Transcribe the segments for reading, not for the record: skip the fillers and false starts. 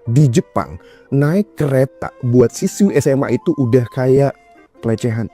Di Jepang, naik kereta buat siswi SMA itu udah kayak pelecehan.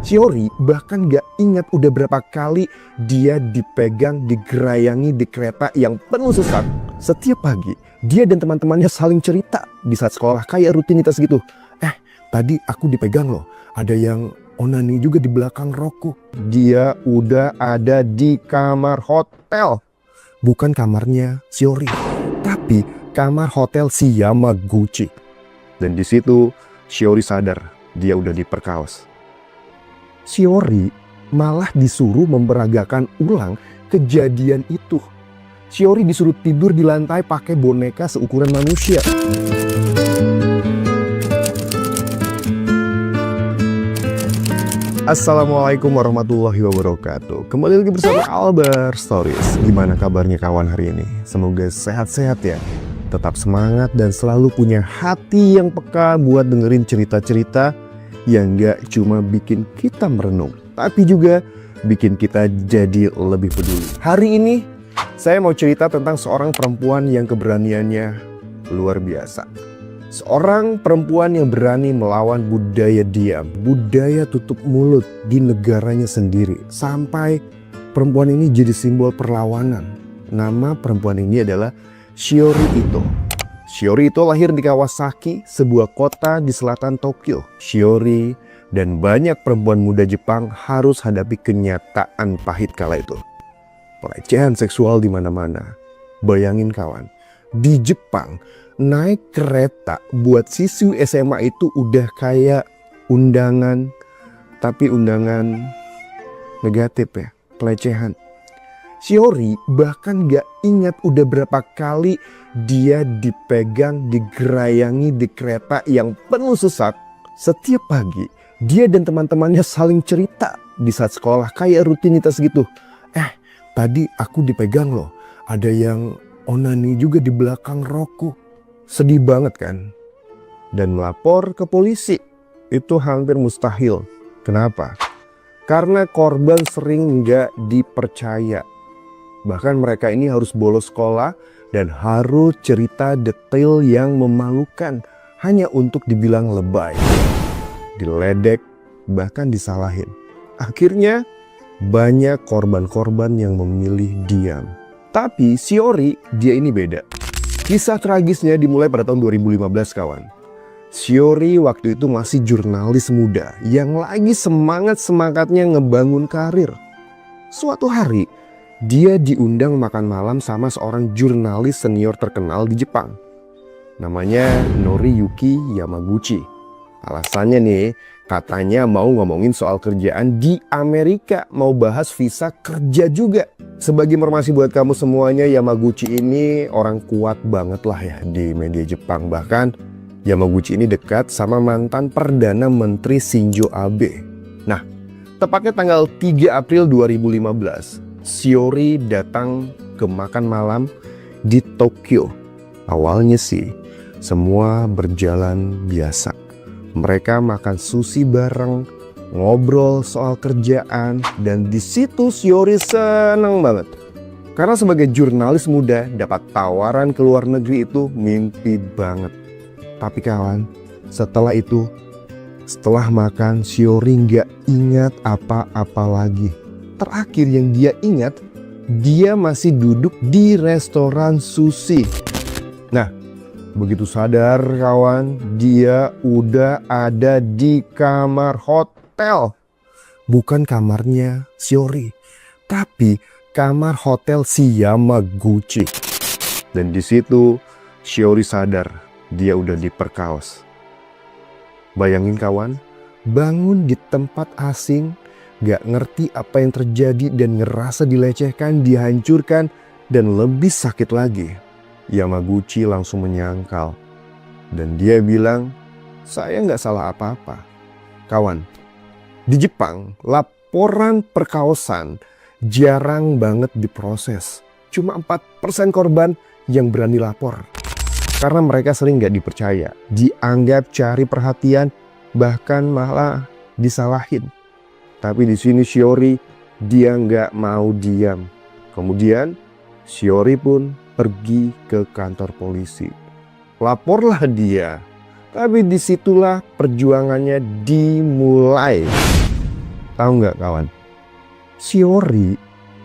Shiori bahkan gak ingat udah berapa kali dia dipegang, digerayangi di kereta yang penuh sesak. Setiap pagi, dia dan teman-temannya saling cerita di saat sekolah kayak rutinitas gitu. Tadi aku dipegang loh, ada yang onani juga di belakang rokku. Dia udah ada di kamar hotel. Bukan kamarnya Shiori, tapi kamar hotel si Yamaguchi. Dan di situ Shiori sadar dia udah diperkaos. Shiori malah disuruh memberagakan ulang kejadian itu. Shiori disuruh tidur di lantai pakai boneka seukuran manusia. Assalamualaikum warahmatullahi wabarakatuh. Kembali lagi bersama Albar Stories. Gimana kabarnya kawan hari ini? Semoga sehat-sehat ya. Tetap semangat dan selalu punya hati yang peka buat dengerin cerita-cerita yang gak cuma bikin kita merenung, tapi juga bikin kita jadi lebih peduli. Hari ini saya mau cerita tentang seorang perempuan yang keberaniannya luar biasa. Seorang perempuan yang berani melawan budaya diam, budaya tutup mulut di negaranya sendiri. Sampai perempuan ini jadi simbol perlawanan. Nama perempuan ini adalah Shiori Ito. Shiori Ito lahir di Kawasaki, sebuah kota di selatan Tokyo. Shiori dan banyak perempuan muda Jepang harus hadapi kenyataan pahit kala itu. Pelecehan seksual di mana-mana. Bayangin kawan, di Jepang naik kereta buat siswi SMA itu udah kayak undangan, tapi undangan negatif ya, pelecehan. Shiori bahkan gak ingat udah berapa kali dia dipegang, digerayangi di kereta yang penuh sesak. Setiap pagi, dia dan teman-temannya saling cerita di saat sekolah kayak rutinitas gitu. Tadi aku dipegang loh, ada yang onani juga di belakang rokku. Sedih banget kan? Dan melapor ke polisi itu hampir mustahil. Kenapa? Karena korban sering nggak dipercaya. Bahkan mereka ini harus bolos sekolah dan harus cerita detail yang memalukan hanya untuk dibilang lebay, diledek, bahkan disalahin. Akhirnya banyak korban-korban yang memilih diam. Tapi Shiori, dia ini beda. Kisah tragisnya dimulai pada tahun 2015 kawan. Shiori waktu itu masih jurnalis muda yang lagi semangat-semangatnya ngebangun karir. Suatu hari, dia diundang makan malam sama seorang jurnalis senior terkenal di Jepang. Namanya Noriyuki Yamaguchi. Alasannya nih, katanya mau ngomongin soal kerjaan di Amerika, mau bahas visa kerja juga. Sebagai informasi buat kamu semuanya, Yamaguchi ini orang kuat banget lah ya di media Jepang. Bahkan Yamaguchi ini dekat sama mantan Perdana Menteri Shinzo Abe. Nah, tepatnya tanggal 3 April 2015, Shiori datang ke makan malam di Tokyo. Awalnya sih, semua berjalan biasa. Mereka makan sushi bareng, ngobrol soal kerjaan, dan di situ Shiori seneng banget. Karena sebagai jurnalis muda dapat tawaran ke luar negeri itu mimpi banget. Tapi kawan, setelah itu, setelah makan Shiori nggak ingat apa-apa lagi. Terakhir yang dia ingat, dia masih duduk di restoran sushi. Nah, begitu sadar kawan, dia udah ada di kamar hotel. Bukan kamarnya Shiori, tapi kamar hotel si Yamaguchi. Dan di situ Shiori sadar dia udah diperkaos. Bayangin kawan, bangun di tempat asing, gak ngerti apa yang terjadi dan ngerasa dilecehkan, dihancurkan, dan lebih sakit lagi. Yamaguchi langsung menyangkal. Dan dia bilang, saya gak salah apa-apa. Kawan, di Jepang laporan perkaosan jarang banget diproses. Cuma 4% korban yang berani lapor. Karena mereka sering gak dipercaya, dianggap cari perhatian, bahkan malah disalahin. Tapi di sini Shiori, dia nggak mau diam. Kemudian Shiori pun pergi ke kantor polisi. laporlah dia. Tapi disitulah perjuangannya dimulai. Tahu nggak kawan? Shiori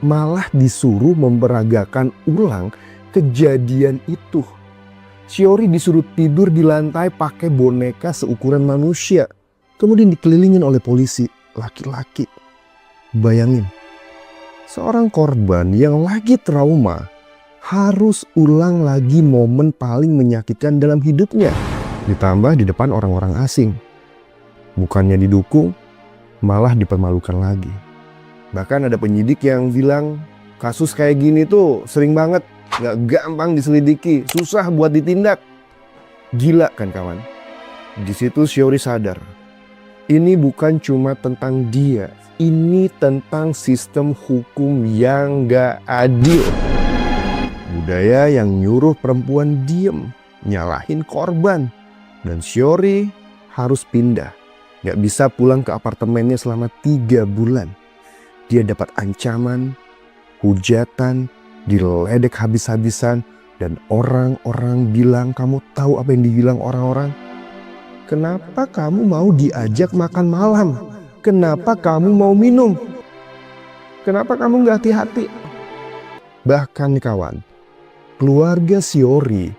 malah disuruh memperagakan ulang kejadian itu. Shiori disuruh tidur di lantai pakai boneka seukuran manusia. Kemudian dikelilingin oleh polisi laki-laki. Bayangin, seorang korban yang lagi trauma harus ulang lagi momen paling menyakitkan dalam hidupnya. Ditambah di depan orang-orang asing. Bukannya didukung, malah dipermalukan lagi. Bahkan ada penyidik yang bilang kasus kayak gini tuh sering banget, gak gampang diselidiki, susah buat ditindak. Gila kan kawan? Di situ Shiori sadar, ini bukan cuma tentang dia, ini tentang sistem hukum yang gak adil. Budaya yang nyuruh perempuan diem, nyalahin korban. Dan Shiori harus pindah. Gak bisa pulang ke apartemennya selama 3 bulan. Dia dapat ancaman, hujatan, diledek habis-habisan. Dan orang-orang bilang, kamu tahu apa yang dibilang orang-orang? Kenapa kamu mau diajak makan malam? Kenapa kamu mau minum? Kenapa kamu gak hati-hati? Bahkan kawan, keluarga Shiori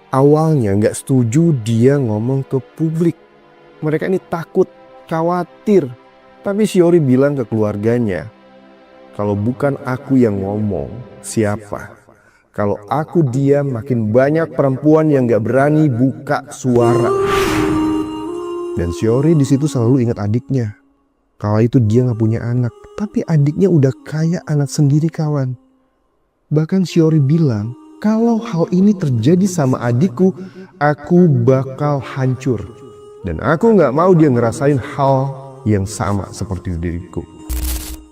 awalnya nggak setuju dia ngomong ke publik. Mereka ini takut, khawatir. Tapi Shiori bilang ke keluarganya, kalau bukan aku yang ngomong, siapa? Kalau aku diam, makin banyak perempuan yang nggak berani buka suara. Dan Shiori di situ selalu ingat adiknya. Kala itu dia nggak punya anak, tapi adiknya udah kayak anak sendiri kawan. Bahkan Shiori bilang, kalau hal ini terjadi sama adikku, aku bakal hancur. Dan aku gak mau dia ngerasain hal yang sama seperti diriku.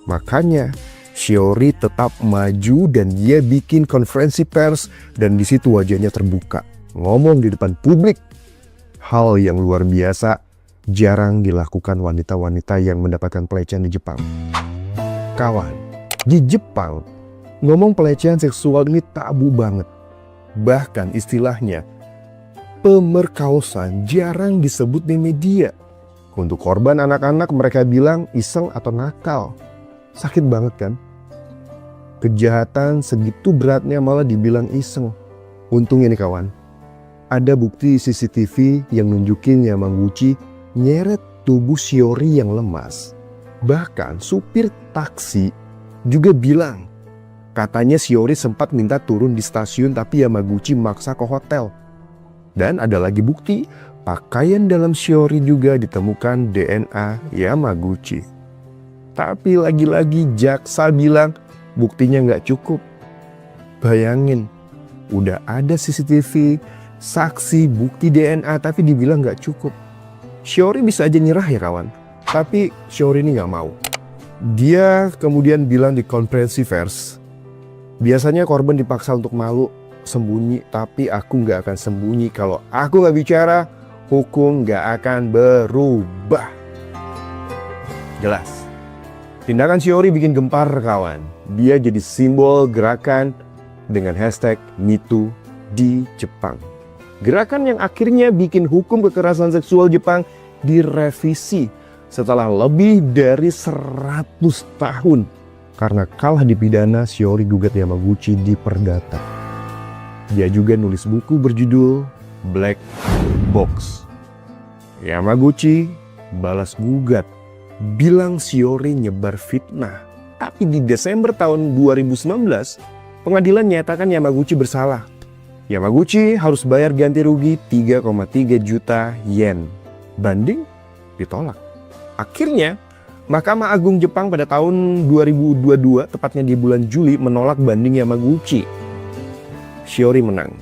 Makanya Shiori tetap maju dan dia bikin konferensi pers. Dan di situ wajahnya terbuka, ngomong di depan publik. Hal yang luar biasa, jarang dilakukan wanita-wanita yang mendapatkan pelecehan di Jepang. Kawan, di Jepang ngomong pelecehan seksual ini tabu banget. Bahkan istilahnya pemerkosaan jarang disebut di media. Untuk korban anak-anak mereka bilang iseng atau nakal. Sakit banget kan? Kejahatan segitu beratnya malah dibilang iseng. Untungnya nih kawan, ada bukti CCTV yang nunjukin Yamaguchi nyeret tubuh Shiori yang lemas. Bahkan supir taksi juga bilang, katanya Shiori sempat minta turun di stasiun tapi Yamaguchi maksa ke hotel. Dan ada lagi bukti, pakaian dalam Shiori juga ditemukan DNA Yamaguchi. Tapi lagi-lagi jaksa bilang buktinya nggak cukup. Bayangin, udah ada CCTV, saksi, bukti DNA tapi dibilang nggak cukup. Shiori bisa aja nyerah ya kawan. Tapi Shiori ini nggak mau. Dia kemudian bilang di konferensi pers, biasanya korban dipaksa untuk malu, sembunyi, tapi aku nggak akan sembunyi. Kalau aku nggak bicara, hukum nggak akan berubah. Jelas. Tindakan Shiori bikin gempar kawan. Dia jadi simbol gerakan dengan hashtag #MeToo di Jepang. Gerakan yang akhirnya bikin hukum kekerasan seksual Jepang direvisi setelah lebih dari 100 tahun. Karena kalah dipidana, Shiori gugat Yamaguchi di perdata. Dia juga nulis buku berjudul Black Box. Yamaguchi balas gugat, bilang Shiori nyebar fitnah. Tapi di Desember tahun 2019, pengadilan nyatakan Yamaguchi bersalah. Yamaguchi harus bayar ganti rugi 3,3 juta yen. Banding ditolak. Akhirnya, Mahkamah Agung Jepang pada tahun 2022, tepatnya di bulan Juli, menolak banding Yamaguchi. Shiori menang.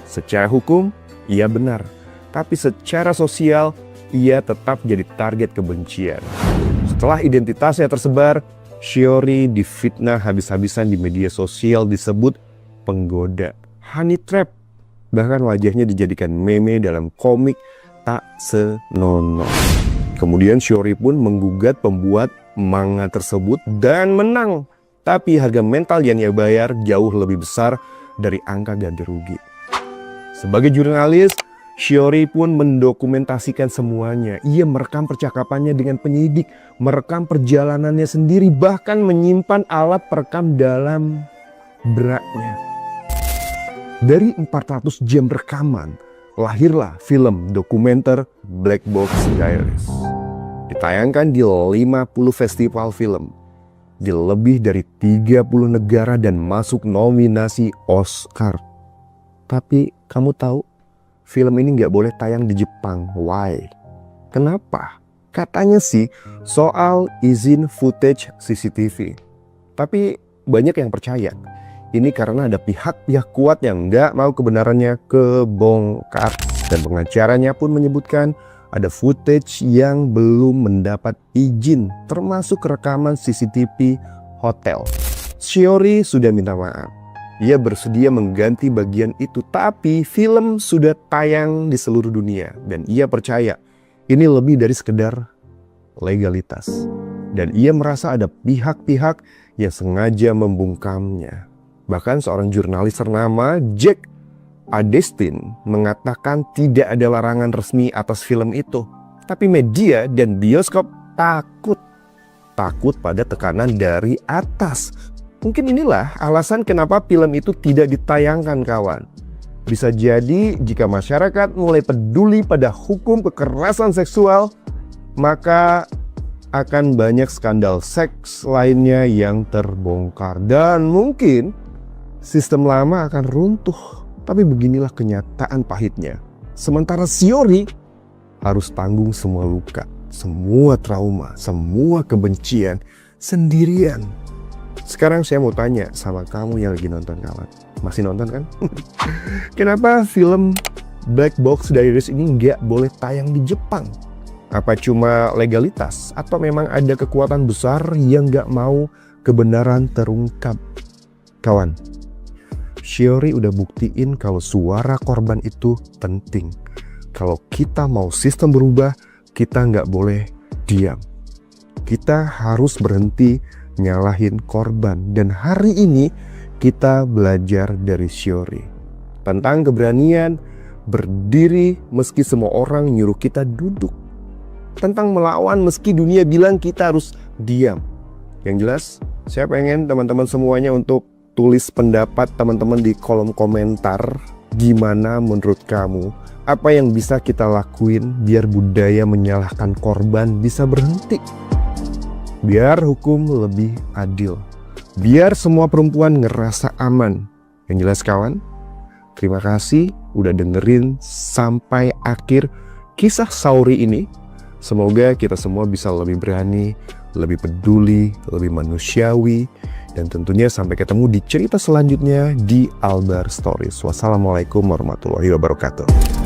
Secara hukum, ia benar. Tapi secara sosial, ia tetap jadi target kebencian. Setelah identitasnya tersebar, Shiori difitnah habis-habisan di media sosial, disebut penggoda, honey trap. Bahkan wajahnya dijadikan meme dalam komik Tak Senonoh. Kemudian Shiori pun menggugat pembuat manga tersebut dan menang. Tapi harga mental yang ia bayar jauh lebih besar dari angka ganti rugi. Sebagai jurnalis, Shiori pun mendokumentasikan semuanya. Ia merekam percakapannya dengan penyidik, merekam perjalanannya sendiri, bahkan menyimpan alat perekam dalam braknya. Dari 400 jam rekaman, lahirlah film dokumenter Black Box Diaries. Ditayangkan di 50 festival film, di lebih dari 30 negara dan masuk nominasi Oscar. Tapi kamu tahu, film ini nggak boleh tayang di Jepang. Why? Kenapa? Katanya sih soal izin footage CCTV. Tapi banyak yang percaya ini karena ada pihak-pihak kuat yang nggak mau kebenarannya kebongkar. Dan pengacaranya pun menyebutkan ada footage yang belum mendapat izin, termasuk rekaman CCTV hotel. Shiori sudah minta maaf. Ia bersedia mengganti bagian itu, tapi film sudah tayang di seluruh dunia. Dan ia percaya ini lebih dari sekedar legalitas. Dan ia merasa ada pihak-pihak yang sengaja membungkamnya. Bahkan seorang jurnalis ternama Jack Adestin mengatakan tidak ada larangan resmi atas film itu. Tapi media dan bioskop takut pada tekanan dari atas. Mungkin inilah alasan kenapa film itu tidak ditayangkan, kawan. Bisa jadi jika masyarakat mulai peduli pada hukum kekerasan seksual, maka akan banyak skandal seks lainnya yang terbongkar. Dan mungkin sistem lama akan runtuh. Tapi beginilah kenyataan pahitnya. Sementara Shiori harus tanggung semua luka, semua trauma, semua kebencian sendirian. Sekarang saya mau tanya sama kamu yang lagi nonton, kawan. Masih nonton kan? Kenapa film Black Box Diaries ini nggak boleh tayang di Jepang? Apa cuma legalitas? Atau memang ada kekuatan besar yang nggak mau kebenaran terungkap? Kawan, Shiori udah buktiin kalau suara korban itu penting. Kalau kita mau sistem berubah, kita nggak boleh diam. Kita harus berhenti nyalahin korban. Dan hari ini kita belajar dari Shiori tentang keberanian berdiri meski semua orang nyuruh kita duduk, tentang melawan meski dunia bilang kita harus diam. Yang jelas, saya pengen teman-teman semuanya untuk tulis pendapat teman-teman di kolom komentar. Gimana menurut kamu, apa yang bisa kita lakuin biar budaya menyalahkan korban bisa berhenti? Biar hukum lebih adil, biar semua perempuan ngerasa aman. Yang jelas kawan, terima kasih udah dengerin sampai akhir kisah Saori ini. Semoga kita semua bisa lebih berani, lebih peduli, lebih manusiawi. Dan tentunya sampai ketemu di cerita selanjutnya di Albar Stories. Wassalamualaikum warahmatullahi wabarakatuh.